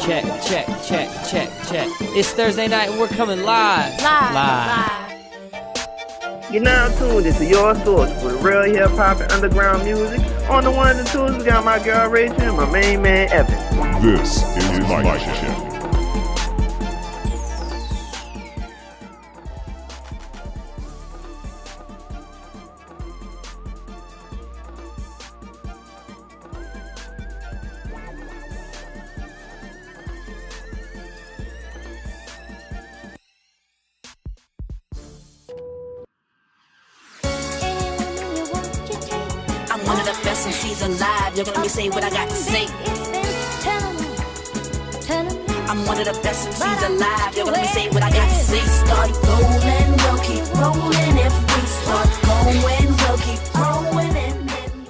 check, check, check, check, check. It's Thursday night and we're coming live. You're now tuned into your source for the real hip hop and underground music. On the ones and twos, we got my girl Rachel and my main man Evan. This is Mic Check. I'm one of the best MCs alive. You're gonna let me say what I got to say. I'm one of the best MCs alive. You're gonna let me say what I got to say. Start rolling, we'll keep rolling. If we start going, we'll keep growing. And then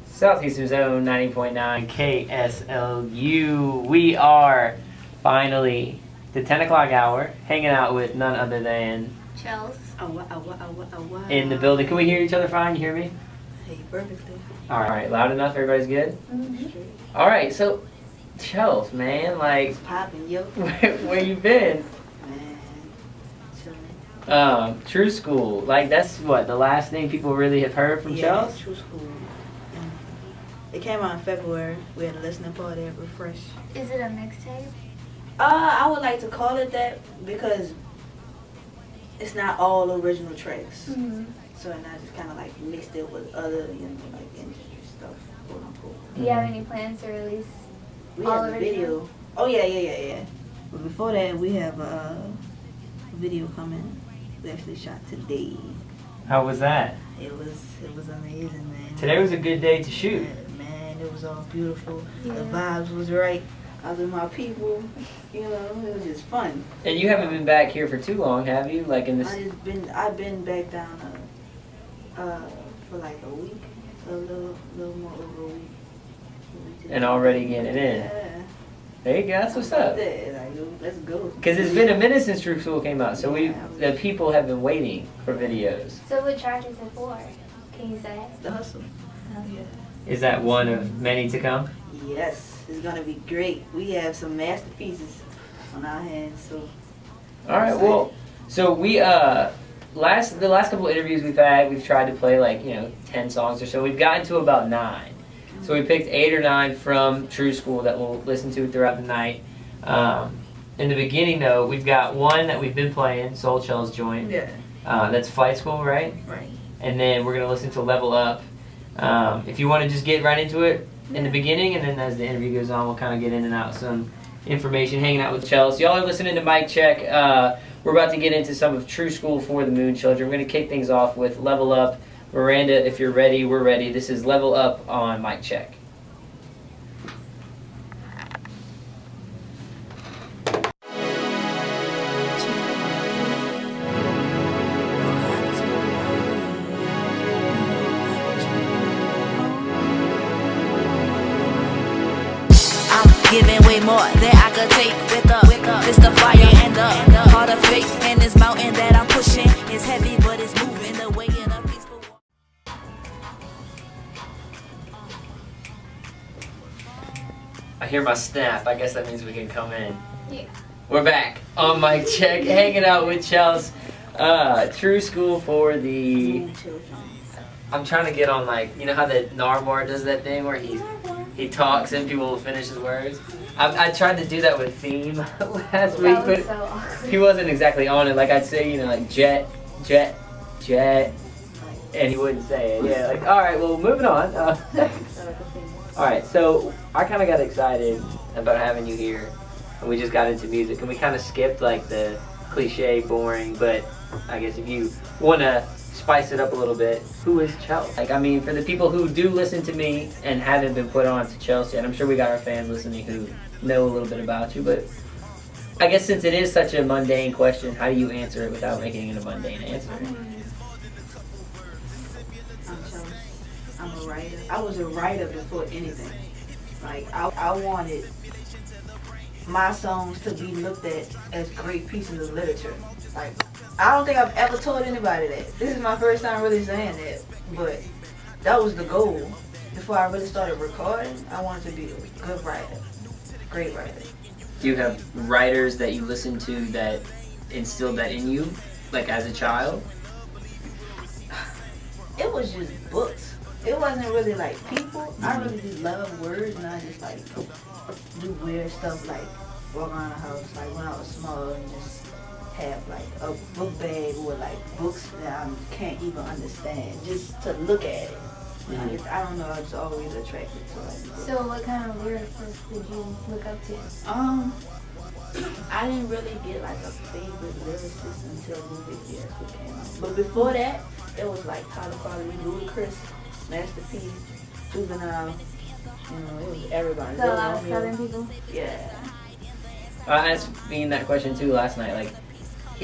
Southeastern Zone 90.9 KSLU. We are finally the 10 o'clock hour, hanging out with none other than Chels. in the building. Can we hear each other fine? You hear me? Hey, perfectly. All right, loud enough. Everybody's good. All right, so Chels, man, like, Popping, yo. where you been? Man, chilling. True School. Like, that's what the last thing people really have heard from Chels. True School. It came out in February. We had a listening party at Refresh. Is it a mixtape? I would like to call it that because it's not all original tracks. So and I just kind of like mixed it with other, like industry stuff, quote unquote. Do you have any plans to release We all have a original? video. Oh yeah. But before that, we have a video coming. We actually shot today. How was that? It was amazing, man. Today was a good day to shoot. Man, it was all beautiful. Yeah. The vibes was right. I was with my people. It was just fun. And you haven't been back here for too long, have you? Like in this. I've been back down for like a week, a little more over a week. And already getting it in. Yeah. There you go. That's what's up. Let's go. Because it's been a minute since True School came out, so the people have been waiting for videos. So what track is it for? Can you say? The hustle. Yeah. Is that one of many to come? Yes, it's gonna be great. We have some masterpieces on our hands, so. All right. Well, so we the last couple of interviews we've had, we've tried to play like 10 songs or so. We've gotten to about 9. So we picked 8 or 9 from True School that we'll listen to throughout the night. In the beginning, though, we've got one that we've been playing, Soul Chels joint. Yeah. That's Flight School, right? Right. And then we're going to listen to Level Up. If you want to just get right into it in the beginning, and then as the interview goes on, we'll kind of get in and out some information, hanging out with Chels. Y'all are listening to Mic Check. We're about to get into some of True School for the Moon Children. We're going to kick things off with Level Up. Miranda, if you're ready, we're ready. This is Level Up on Mic Check. Giving way more than I could take with it's the fire and the heart of faith. And this mountain that I'm pushing is heavy, but it's moving the way in a peaceful. I hear my snap. I guess that means we can come in. Yeah. We're back on Mic Check, hanging out with Chels. True School for the... I'm trying to get on, like, you know how the Narmar does that thing where he talks and people will finish his words? I tried to do that with Theme last week, That but was so awkward. he wasn't exactly on it. Like, I'd say, like, jet, and he wouldn't say it. Yeah, like, all right, well, moving on. All right, so I kind of got excited about having you here, and we just got into music, and we kind of skipped, like, the cliche, boring, but I guess if you want to spice it up a little bit, who is Chels? Like, I mean, for the people who do listen to me and haven't been put on to Chels yet, I'm sure we got our fans listening who know a little bit about you, but I guess since it is such a mundane question, how do you answer it without making it a mundane answer? I'm a writer. I was a writer before anything. Like, I wanted my songs to be looked at as great pieces of literature. Like, I don't think I've ever told anybody that. This is my first time really saying that, but that was the goal. before I really started recording, I wanted to be a good writer, great writer. Do you have writers that you listen to that instilled that in you, like as a child? It was just books. It wasn't really like people. I really just love words, and I just like do weird stuff, like walk around the house, like when I was small, and just have like a book bag with like books that I can't even understand, just to look at it. I don't know, I was always attracted to it. So what kind of lyricists did you look up to? I didn't really get like a favorite lyricist until Movie Fiasco came out. But before that, it was like Tyler Quality, Ludacris, Master P, Juvenile. You know, it was everybody. So a lot of Southern people? Yeah. I asked Fiend that question too last night. Like,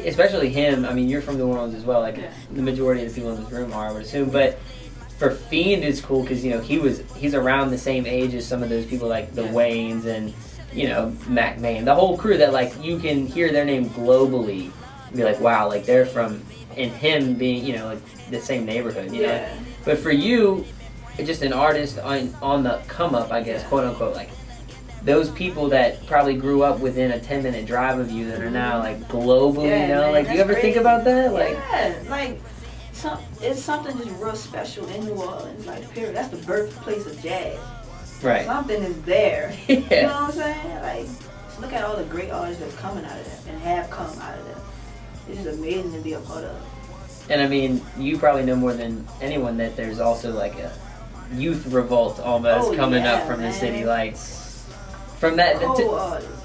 especially him. I mean, you're from New Orleans as well. Like, the majority of the people in this room are, I would assume. But for Fiend, it's cool because he's around the same age as some of those people like the Waynes and Mac Main, the whole crew that like you can hear their name globally and be like, wow, like they're from, and him being like the same neighborhood, you know. But for you, just an artist on the come up, I guess, quote unquote, like those people that probably grew up within a 10-minute drive of you that are now like global, man, like do you ever think about that? It's something just real special in New Orleans, like period. That's the birthplace of jazz. Right. Something is there. Yeah. You know what I'm saying? Like, just look at all the great artists that's coming out of that and have come out of that. It's just amazing to be a part of. And I mean, you probably know more than anyone that there's also like a youth revolt almost coming up from the city. Like, from that,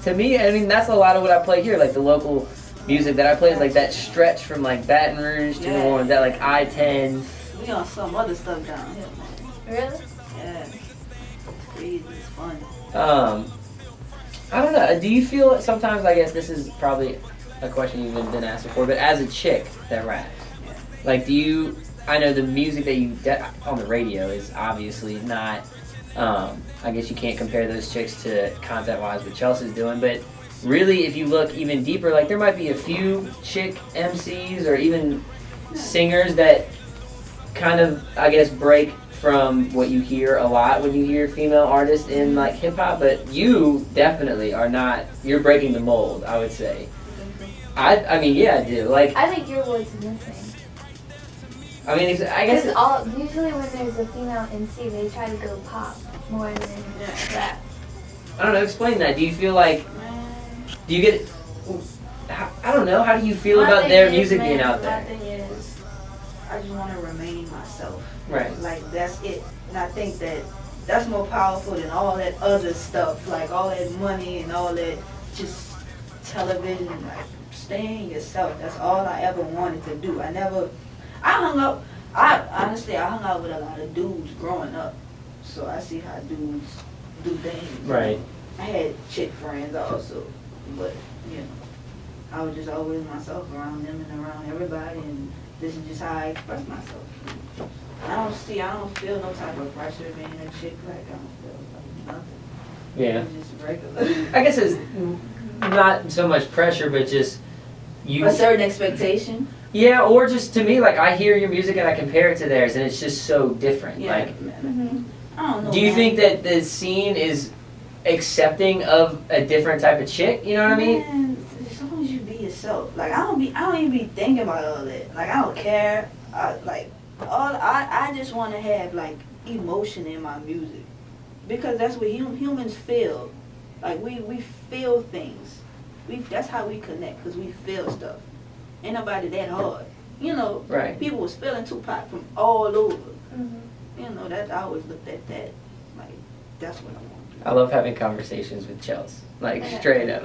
to me, I mean, that's a lot of what I play here. Like, the local music that I play is like that stretch from like Baton Rouge to New Orleans, that like I-10. We on some other stuff down here, man. Really? Yeah. It's crazy. It's fun. I don't know. Do you feel sometimes, I guess this is probably a question you've been asked before, but as a chick that raps, like I know the music that you on the radio is obviously not, I guess you can't compare those chicks to content-wise what Chels is doing, but really if you look even deeper, like there might be a few chick MCs or even singers that kind of, I guess, break from what you hear a lot when you hear female artists in like hip-hop, but you definitely are not, you're breaking the mold, I would say. I mean, yeah, I do. Like, I think your voice is missing. I mean, I guess usually when there's a female MC, they try to go pop more than rap. I don't know, explain that. Do you feel like, do you get, I don't know, how do you feel about their music being out there? My thing is, I just want to remain myself. Right. Like, that's it. And I think that's more powerful than all that other stuff, like all that money and all that just television. Like, staying yourself. That's all I ever wanted to do. I hung out with a lot of dudes growing up. So I see how dudes do things. Right. I had chick friends also, but I was just always myself around them and around everybody, and this is just how I express myself. I don't feel no type of pressure being a chick. Like, I don't feel like nothing. Yeah. It's just regular. I guess it's not so much pressure, but just a certain expectation. Yeah, or just to me, like I hear your music and I compare it to theirs, and it's just so different. Yeah. Like, I don't know. Do you think that the scene is accepting of a different type of chick? You know what I mean? Man, as long as you be yourself. Like, I don't even be thinking about all that. Like, I don't care. I just want to have like emotion in my music, because that's what humans feel. Like, we feel things. That's how we connect, because we feel stuff. Ain't nobody that hard. Right. People was feeling Tupac from all over. That I always looked at that. Like, that's what I want. I love having conversations with Chels. Like, straight up.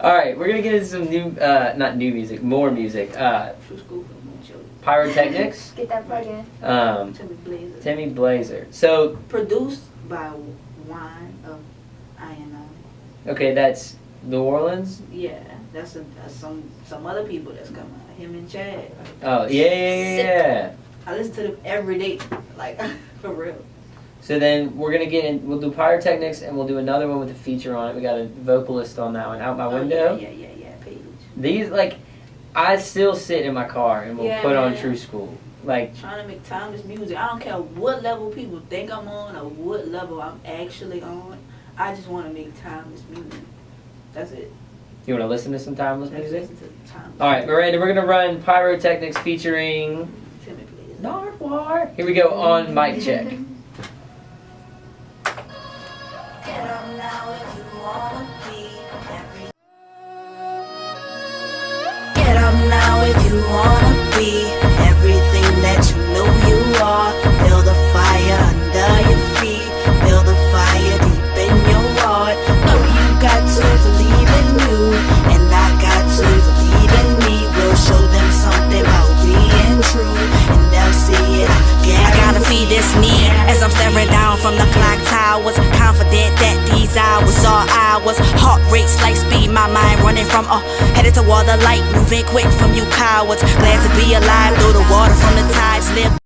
All right, we're going to get into some new, not new music, more music. True school for the more children. Pyrotechnics. Get that plug in. Timmy Blazer. So, produced by Wine of I&I. Okay, that's New Orleans? Yeah, that's some other people that's coming out. Him and Chad. Oh, yeah. I listen to them every day, like, for real. So then we're going to get in, we'll do Pyrotechnics, and we'll do another one with a feature on it. We got a vocalist on that one, Out My Window. Yeah, Paige. These, like, I still sit in my car and we'll put on True School. Like, Trying to make timeless music. I don't care what level people think I'm on or what level I'm actually on. I just want to make timeless music. That's it. you want to listen to some timeless music? Listen to timeless All right, Miranda, we're gonna run Pyrotechnics featuring Timmy, please. Nardwar. Here we go on mic check. Get up now if you wanna be every. Get up now if you wanna be everything that you know you are. Feel the fire under your feet. Feel the fire deep in your heart. Oh, you got to believe in you, and I got to believe in me. We'll show them something about being true, and they'll see it. I gotta feed this need as I'm staring down from the clock towers. Confident that these hours are ours. Heart rates like speed, my mind running from headed toward the light, moving quick from you cowards. Glad to be alive, through the water from the tides. Live